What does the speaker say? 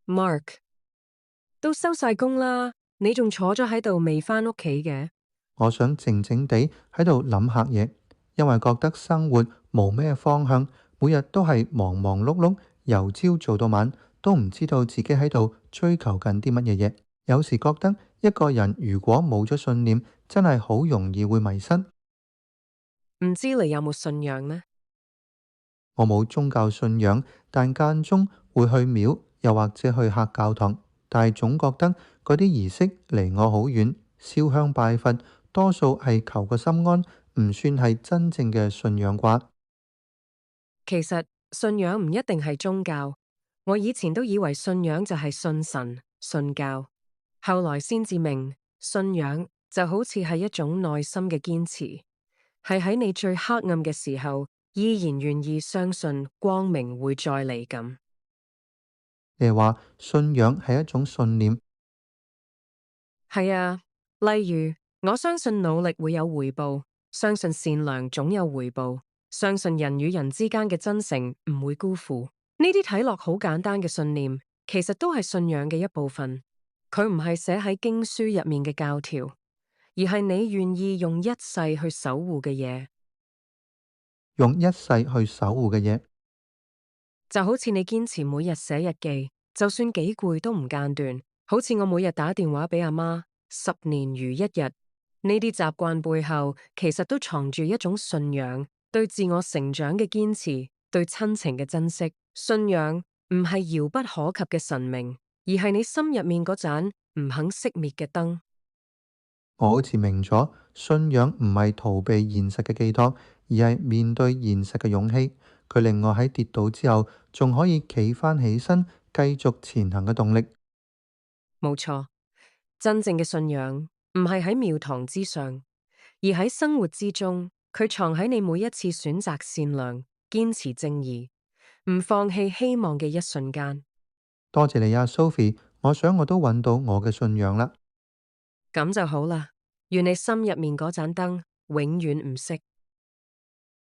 Mark，都收晒工啦，你仲坐咗喺度未返屋企嘅？我想靜靜地喺度諗下嘢，因為覺得生活冇咩方向，每日都係忙忙碌碌，由朝做到晚，都唔知道自己喺度追求緊啲乜嘢嘢。有時覺得一個人如果冇咗信念，真係好容易會迷失。唔知你有冇信仰呢？我冇宗教信仰，但間中會去廟，又或者去客教堂，但係總覺得嗰啲儀式離我好遠。燒香拜佛，多數係求個心安，唔算係真正嘅信仰啩。其實信仰唔一定係宗教，我以前都以為信仰就係信神、信教，後來先至明，信仰就好似係一種內心嘅堅持，係喺你最黑暗嘅時候，依然願意相信光明會再嚟咁。你係話信仰係一種信念？係啊，例如我相信努力會有回報，相信善良總有回報，相信人與人之間嘅真誠唔會辜負。呢啲睇落好簡單嘅信念，其實都係信仰嘅一部分。佢唔係寫喺經書入面嘅教條，而係你願意用一世去守護嘅嘢。用一世去守護嘅嘢。就好似你堅持每日寫日記，就算幾攰都唔間斷。好似我每日打電話俾阿媽，10年如一日。呢啲習慣背後，其實都藏住一種信仰，對自我成長嘅堅持，對親情嘅珍惜。信仰唔係遙不可及嘅神明，而係你心入面嗰盞唔肯熄滅嘅燈。我好似明咗，信仰唔係逃避現實嘅寄託，而係面對現實嘅勇氣。佢令我喺跌倒之後，仲可以企返起身，繼續前行嘅動力。冇錯，真正嘅信仰唔係喺廟堂之上，而喺生活之中。佢藏喺你每一次選擇善良、堅持正義、唔放棄希望嘅一瞬間。多謝你啊，Sophie。我想我都揾到我嘅信仰啦。咁就好啦，願你心入面嗰盞燈永遠唔熄。